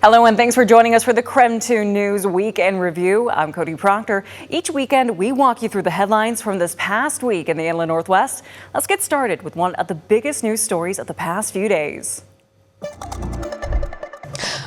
Hello and thanks for joining us for the KREM 2 News Weekend Review. I'm Cody Proctor. Each weekend we walk you through the headlines from this past week in the Inland Northwest. Let's get started with one of the biggest news stories of the past few days.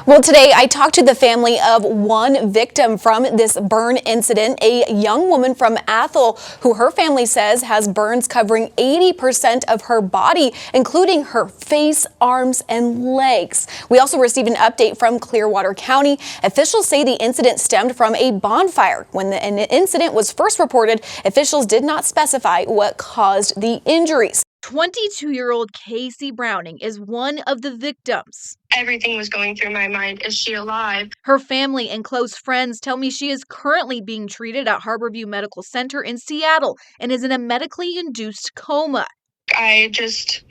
Well, today I talked to the family of one victim from this burn incident, a young woman from Athol who her family says has burns covering 80% of her body, including her face, arms, and legs. We also received an update from Clearwater County. Officials say the incident stemmed from a bonfire. When the incident was first reported, officials did not specify what caused the injuries. 22-year-old Casey Browning is one of the victims. Everything was going through my mind. Is she alive? Her family and close friends tell me she is currently being treated at Harborview Medical Center in Seattle and is in a medically induced coma. I just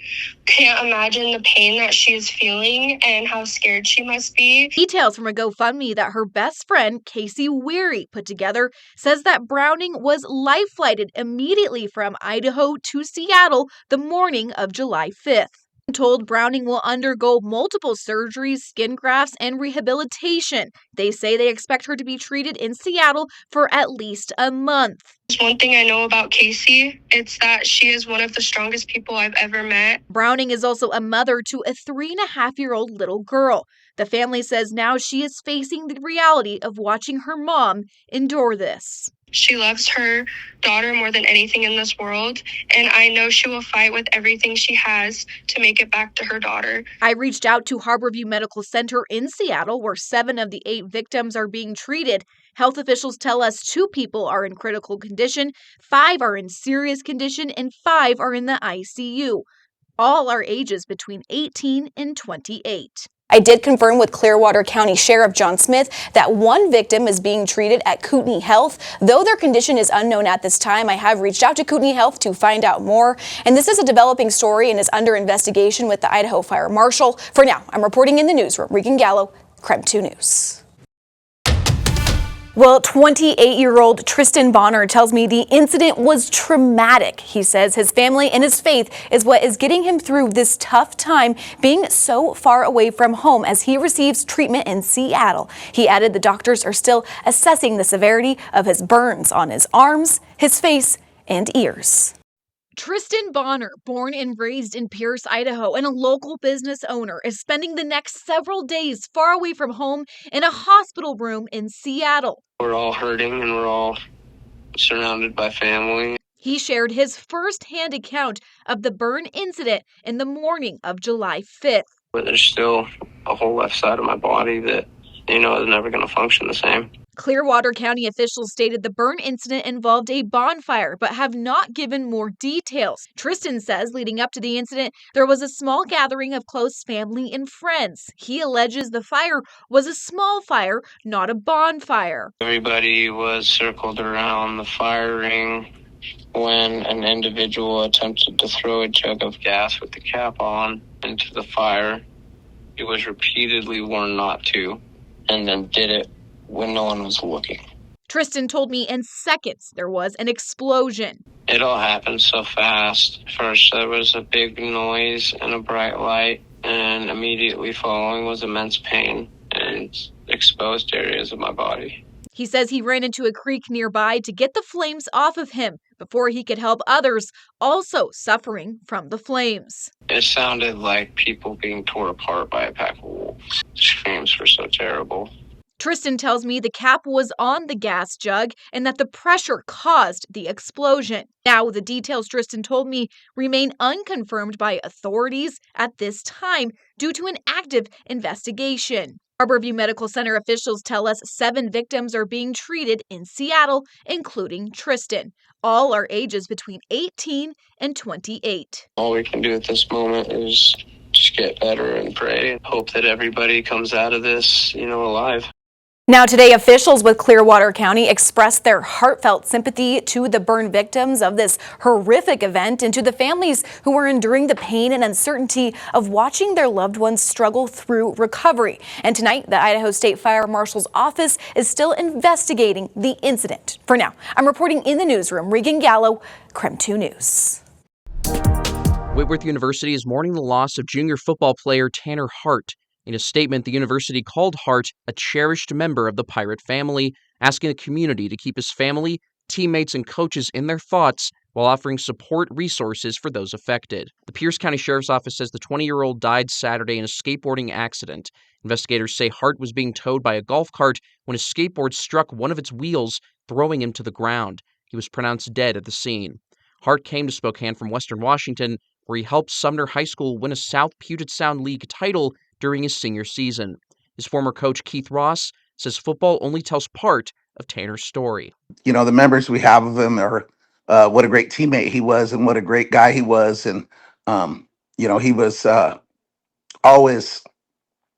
can't imagine the pain that she is feeling and how scared she must be. Details from a GoFundMe that her best friend, Casey Weary, put together says that Browning was life-flighted immediately from Idaho to Seattle the morning of July 5th. Told Browning will undergo multiple surgeries, skin grafts, and rehabilitation. They say they expect her to be treated in Seattle for at least a month. There's one thing I know about Casey, it's that she is one of the strongest people I've ever met. Browning is also a mother to a 3.5-year-old little girl. The family says now she is facing the reality of watching her mom endure this. She loves her daughter more than anything in this world, and I know she will fight with everything she has to make it back to her daughter. I reached out to Harborview Medical Center in Seattle, where 7 of the 8 victims are being treated. Health officials tell us 2 people are in critical condition, 5 are in serious condition, and 5 are in the ICU. All are ages between 18 and 28. I did confirm with Clearwater County Sheriff John Smith that one victim is being treated at Kootenai Health. Though their condition is unknown at this time, I have reached out to Kootenai Health to find out more. And this is a developing story and is under investigation with the Idaho Fire Marshal. For now, I'm reporting in the newsroom. Regan Gallo, KREM 2 News. Well, 28-year-old Tristan Bonner tells me the incident was traumatic. He says his family and his faith is what is getting him through this tough time being so far away from home as he receives treatment in Seattle. He added the doctors are still assessing the severity of his burns on his arms, his face, and ears. Tristan Bonner, born and raised in Pierce, Idaho, and a local business owner, is spending the next several days far away from home in a hospital room in Seattle. We're all hurting and we're all surrounded by family. He shared his first-hand account of the burn incident in the morning of July 5th. But there's still a whole left side of my body that, is never going to function the same. Clearwater County officials stated the burn incident involved a bonfire, but have not given more details. Tristan says leading up to the incident, there was a small gathering of close family and friends. He alleges the fire was a small fire, not a bonfire. Everybody was circled around the fire ring when an individual attempted to throw a jug of gas with the cap on into the fire. He was repeatedly warned not to, and then did it when no one was looking. Tristan told me in seconds there was an explosion. It all happened so fast. First there was a big noise and a bright light, and immediately following was immense pain and exposed areas of my body. He says he ran into a creek nearby to get the flames off of him before he could help others also suffering from the flames. It sounded like people being torn apart by a pack of wolves. The screams were so terrible. Tristan tells me the cap was on the gas jug and that the pressure caused the explosion. Now, the details Tristan told me remain unconfirmed by authorities at this time due to an active investigation. Harborview Medical Center officials tell us 7 victims are being treated in Seattle, including Tristan. All are ages between 18 and 28. All we can do at this moment is just get better and pray and hope that everybody comes out of this, alive. Now today, officials with Clearwater County expressed their heartfelt sympathy to the burn victims of this horrific event and to the families who are enduring the pain and uncertainty of watching their loved ones struggle through recovery. And tonight, the Idaho State Fire Marshal's office is still investigating the incident. For now, I'm reporting in the newsroom. Regan Gallo, KREM 2 News. Whitworth University is mourning the loss of junior football player Tanner Hart. In a statement, the university called Hart a cherished member of the pirate family, asking the community to keep his family, teammates, and coaches in their thoughts while offering support resources for those affected. The Pierce County Sheriff's Office says the 20-year-old died Saturday in a skateboarding accident. Investigators say Hart was being towed by a golf cart when his skateboard struck one of its wheels, throwing him to the ground. He was pronounced dead at the scene. Hart came to Spokane from Western Washington, where he helped Sumner High School win a South Puget Sound League title during his senior season. His former coach, Keith Ross, says football only tells part of Tanner's story. You know, the memories we have of him are what a great teammate he was and what a great guy he was. And, he was always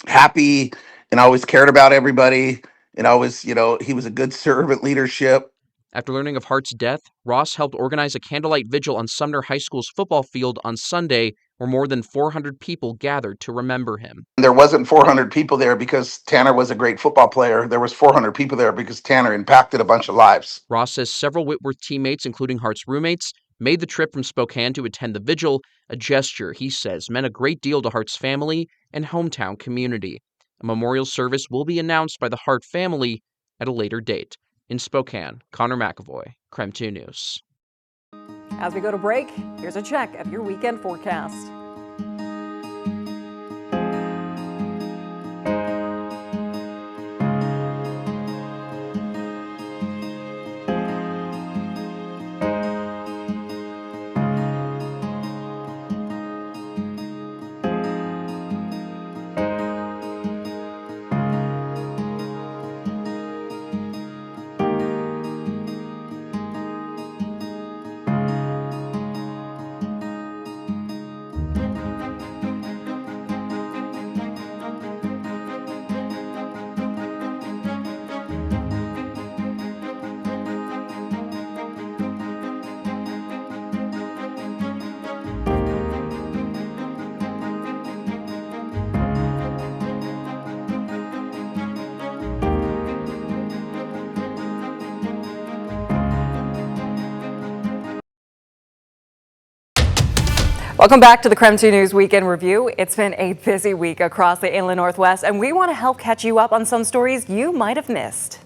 happy and always cared about everybody. And always, he was a good servant leadership. After learning of Hart's death, Ross helped organize a candlelight vigil on Sumner High School's football field on Sunday, where more than 400 people gathered to remember him. There wasn't 400 people there because Tanner was a great football player. There was 400 people there because Tanner impacted a bunch of lives. Ross says several Whitworth teammates, including Hart's roommates, made the trip from Spokane to attend the vigil, a gesture he says meant a great deal to Hart's family and hometown community. A memorial service will be announced by the Hart family at a later date. In Spokane, Connor McAvoy, KREM 2 News. As we go to break, here's a check of your weekend forecast. Welcome back to the KREM 2 News Weekend Review. It's been a busy week across the inland Northwest, and we want to help catch you up on some stories you might have missed.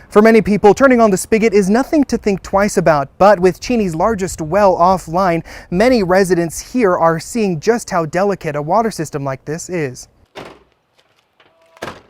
For many people, turning on the spigot is nothing to think twice about, but with Cheney's largest well offline, many residents here are seeing just how delicate a water system like this is.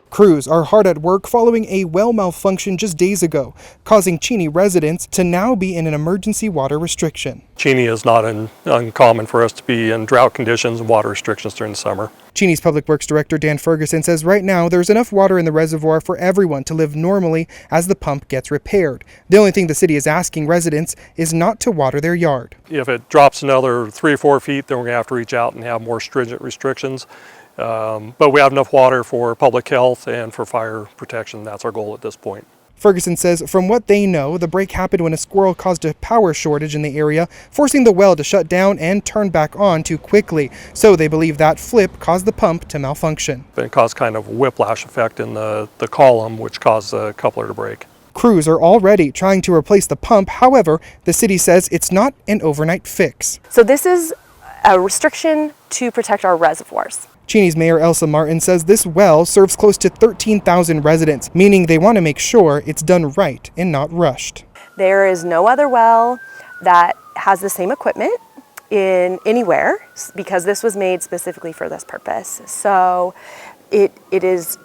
Crews are hard at work following a well malfunction just days ago, causing Cheney residents to now be in an emergency water restriction. Cheney is not uncommon for us to be in drought conditions and water restrictions during the summer. Cheney's Public Works Director Dan Ferguson says right now there's enough water in the reservoir for everyone to live normally as the pump gets repaired. The only thing the city is asking residents is not to water their yard. If it drops another 3 or 4 feet, then we're going to have to reach out and have more stringent restrictions. But we have enough water for public health and for fire protection. That's our goal at this point. Ferguson says from what they know, the break happened when a squirrel caused a power shortage in the area, forcing the well to shut down and turn back on too quickly. So they believe that flip caused the pump to malfunction. It caused kind of a whiplash effect in the column, which caused the coupler to break. Crews are already trying to replace the pump. However, the city says it's not an overnight fix. So this is a restriction to protect our reservoirs. Cheney's Mayor Elsa Martin says this well serves close to 13,000 residents, meaning they want to make sure it's done right and not rushed. There is no other well that has the same equipment in anywhere because this was made specifically for this purpose. So it is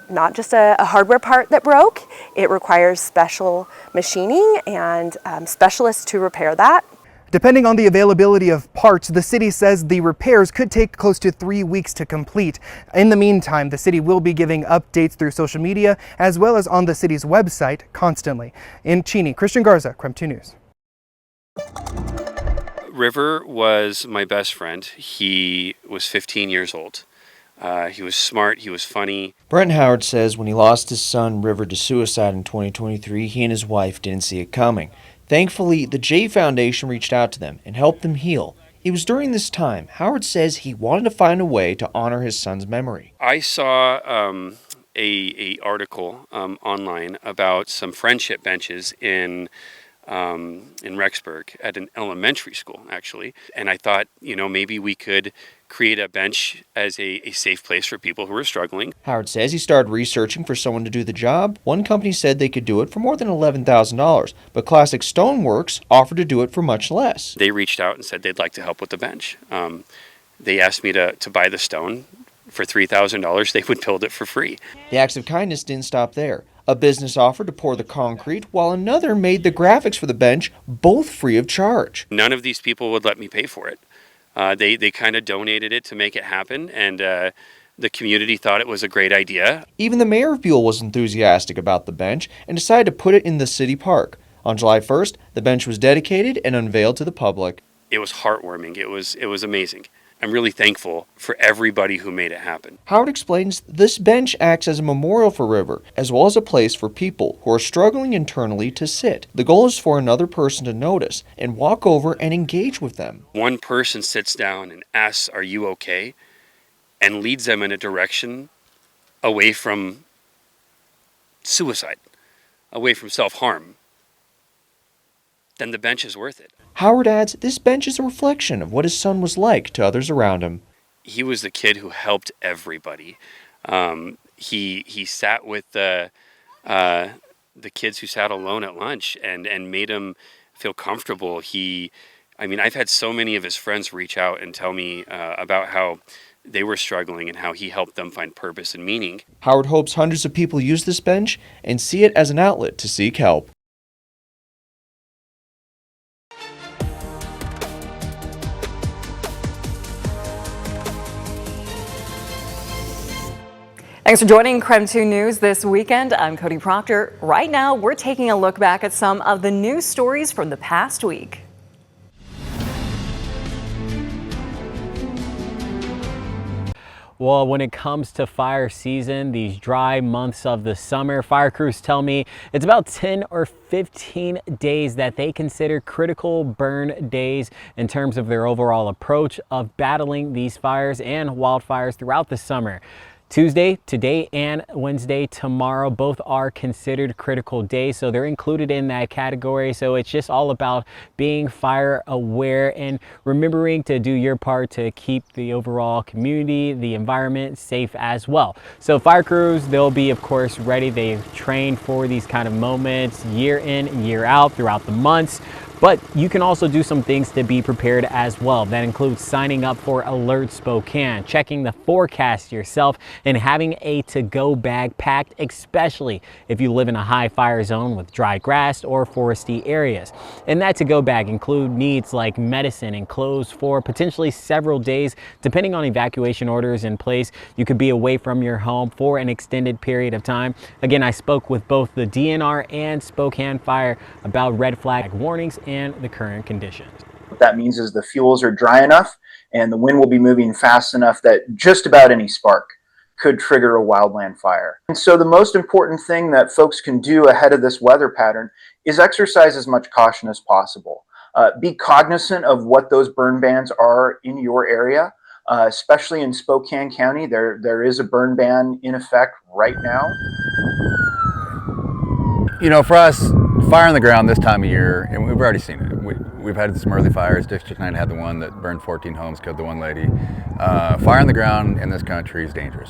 not just a hardware part that broke. It requires special machining and specialists to repair that. Depending on the availability of parts, the city says the repairs could take close to 3 weeks to complete. In the meantime, the city will be giving updates through social media as well as on the city's website constantly. In Cheney, Christian Garza, KREM 2 News. River was my best friend. He was 15 years old. He was smart, he was funny. Brent Howard says when he lost his son River to suicide in 2023, he and his wife didn't see it coming. Thankfully, the J Foundation reached out to them and helped them heal. It was during this time Howard says he wanted to find a way to honor his son's memory. I saw a article online about some friendship benches in in Rexburg at an elementary school, actually. And I thought, maybe we could create a bench as a safe place for people who are struggling. Howard says he started researching for someone to do the job. One company said they could do it for more than $11,000, but Classic Stoneworks offered to do it for much less. They reached out and said they'd like to help with the bench. They asked me to buy the stone for $3,000. They would build it for free. The acts of kindness didn't stop there. A business offered to pour the concrete, while another made the graphics for the bench, both free of charge. None of these people would let me pay for it. They kind of donated it to make it happen, and the community thought it was a great idea. Even the mayor of Buell was enthusiastic about the bench and decided to put it in the city park. On July 1st, the bench was dedicated and unveiled to the public. It was heartwarming. It was amazing. I'm really thankful for everybody who made it happen. Howard explains this bench acts as a memorial for River, as well as a place for people who are struggling internally to sit. The goal is for another person to notice and walk over and engage with them. One person sits down and asks, "Are you okay?" and leads them in a direction away from suicide, away from self-harm. Then the bench is worth it. Howard adds this bench is a reflection of what his son was like to others around him. He was the kid who helped everybody. He sat with the kids who sat alone at lunch and made them feel comfortable. I've had so many of his friends reach out and tell me about how they were struggling and how he helped them find purpose and meaning. Howard hopes hundreds of people use this bench and see it as an outlet to seek help. Thanks for joining KREM 2 News this weekend. I'm Cody Proctor. Right now, we're taking a look back at some of the news stories from the past week. Well, when it comes to fire season, these dry months of the summer, fire crews tell me it's about 10 or 15 days that they consider critical burn days in terms of their overall approach of battling these fires and wildfires throughout the summer. Tuesday, today, and Wednesday, tomorrow, both are considered critical days, so they're included in that category. So it's just all about being fire aware and remembering to do your part to keep the overall community, the environment safe as well. So fire crews, they'll be, of course, ready. They've trained for these kind of moments year in, year out throughout the months. But you can also do some things to be prepared as well. That includes signing up for Alert Spokane, checking the forecast yourself, and having a to-go bag packed, especially if you live in a high fire zone with dry grass or foresty areas. And that to-go bag include needs like medicine and clothes for potentially several days, depending on evacuation orders in place. You could be away from your home for an extended period of time. Again, I spoke with both the DNR and Spokane Fire about red flag warnings and the current conditions. What that means is the fuels are dry enough and the wind will be moving fast enough that just about any spark could trigger a wildland fire. And so the most important thing that folks can do ahead of this weather pattern is exercise as much caution as possible. Be cognizant of what those burn bans are in your area, especially in Spokane County. There is a burn ban in effect right now. You know, for us, fire on the ground this time of year, and we've already seen it. We've had some early fires. District 9 had the one that burned 14 homes, killed the one lady. Fire on the ground in this country is dangerous.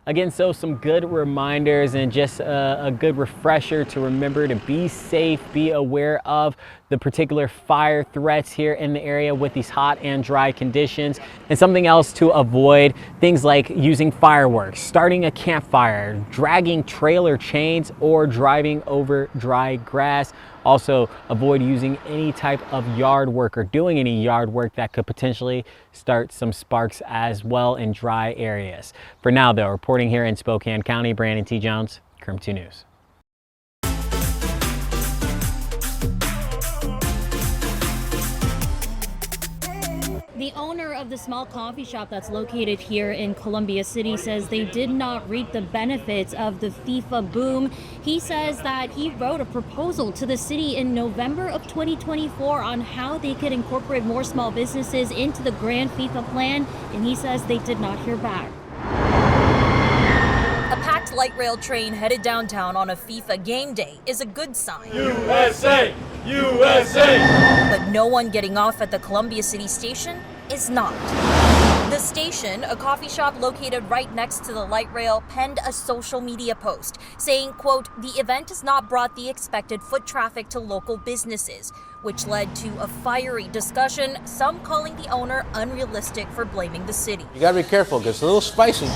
Again, so some good reminders and just a good refresher to remember to be safe, be aware of the particular fire threats here in the area with these hot and dry conditions. And something else to avoid, things like using fireworks, starting a campfire, dragging trailer chains, or driving over dry grass. Also, avoid using any type of yard work or doing any yard work that could potentially start some sparks as well in dry areas. For now, though, reporting here in Spokane County, Brandon T. Jones, KREM 2 News. The owner of the small coffee shop that's located here in Columbia City says they did not reap the benefits of the FIFA boom. He says that he wrote a proposal to the city in November of 2024 on how they could incorporate more small businesses into the grand FIFA plan, and he says they did not hear back. A packed light rail train headed downtown on a FIFA game day is a good sign. USA! USA! But no one getting off at the Columbia City station is not. The station, a coffee shop located right next to the light rail, penned a social media post saying, quote, "The event has not brought the expected foot traffic to local businesses," which led to a fiery discussion, some calling the owner unrealistic for blaming the city. You gotta be careful because it's a little spicy.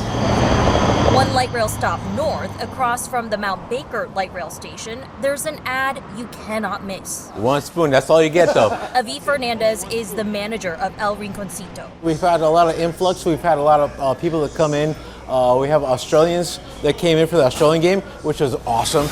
One light rail stop north, across from the Mount Baker light rail station, there's an ad you cannot miss. One spoon, that's all you get though. Avi Fernandez is the manager of El Rinconcito. We've had a lot of influx. We've had a lot of people that come in. We have Australians that came in for the Australian game, which was awesome.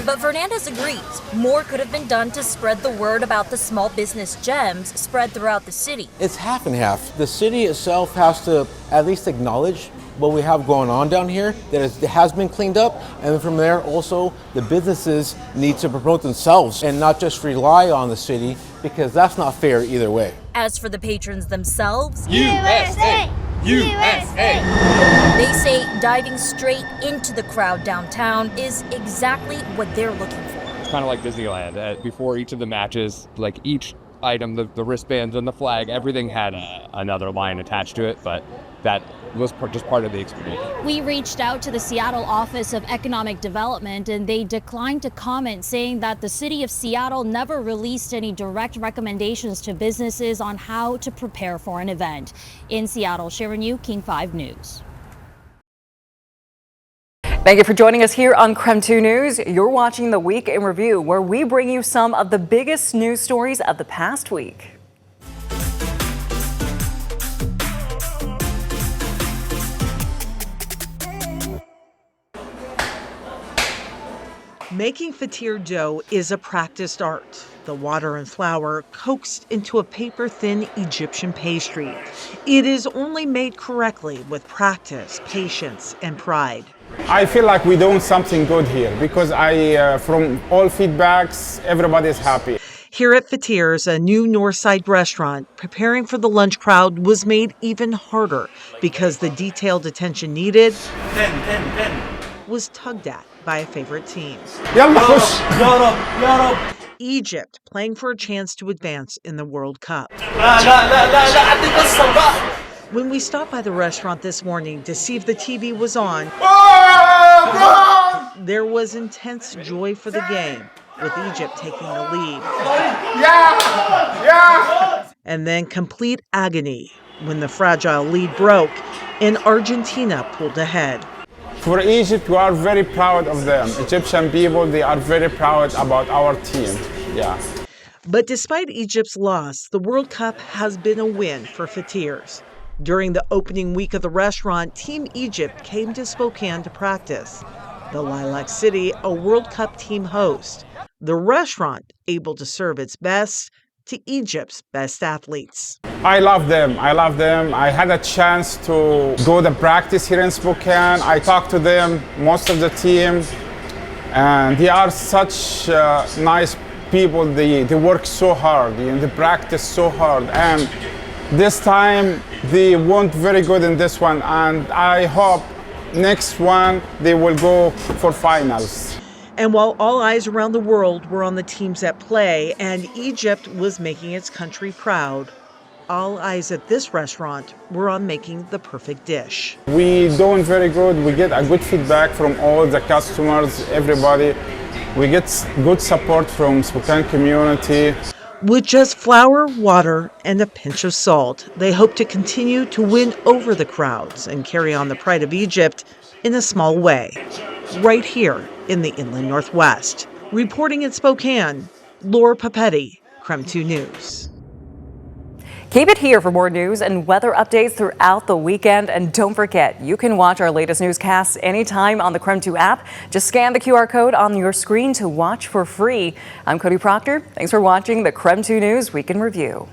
But Fernandez agrees more could have been done to spread the word about the small business gems spread throughout the city. It's half and half. The city itself has to at least acknowledge what we have going on down here, that it has been cleaned up, and then from there also the businesses need to promote themselves and not just rely on the city, because that's not fair either way. As for the patrons themselves, USA! USA! They say diving straight into the crowd downtown is exactly what they're looking for. It's kind of like Disneyland. Before each of the matches, like each item, the wristbands and the flag, everything had another line attached to it, but that was just part of the experience. We reached out to the Seattle Office of Economic Development and they declined to comment, saying that the city of Seattle never released any direct recommendations to businesses on how to prepare for an event. In Seattle, Sharon Yu, King 5 News. Thank you for joining us here on KREM 2 News. You're watching the Week in Review, where we bring you some of the biggest news stories of the past week. Making fatir dough is a practiced art. The water and flour coaxed into a paper-thin Egyptian pastry. It is only made correctly with practice, patience, and pride. I feel like we're doing something good here because from all feedbacks, everybody is happy. Here at Fatir's, a new Northside restaurant, preparing for the lunch crowd was made even harder because the detailed attention needed was tugged at by a favorite team. Egypt playing for a chance to advance in the World Cup. When we stopped by the restaurant this morning to see if the TV was on, there was intense joy for the game, with Egypt taking the lead. And then complete agony when the fragile lead broke and Argentina pulled ahead. For Egypt, we are very proud of them. Egyptian people, they are very proud about our team. Yeah. But despite Egypt's loss, the World Cup has been a win for Fatir's. During the opening week of the restaurant, Team Egypt came to Spokane to practice. The Lilac City, a World Cup team host. The restaurant able to serve its best to Egypt's best athletes. I love them. I love them. I had a chance to go to practice here in Spokane. I talked to them, most of the team, and they are such nice people. They work so hard and they practice so hard. And this time they weren't very good in this one, and I hope next one they will go for finals. And while all eyes around the world were on the teams at play and Egypt was making its country proud, all eyes at this restaurant were on making the perfect dish. We're doing very good. We get a good feedback from all the customers, everybody. We get good support from Spokane community. With just flour, water, and a pinch of salt, they hope to continue to win over the crowds and carry on the pride of Egypt in a small way, right here in the Inland Northwest. Reporting in Spokane, Laura Papetti, KREM 2 News. Keep it here for more news and weather updates throughout the weekend. And don't forget, you can watch our latest newscasts anytime on the KREM 2 app. Just scan the QR code on your screen to watch for free. I'm Cody Proctor. Thanks for watching the KREM 2 News Week in Review.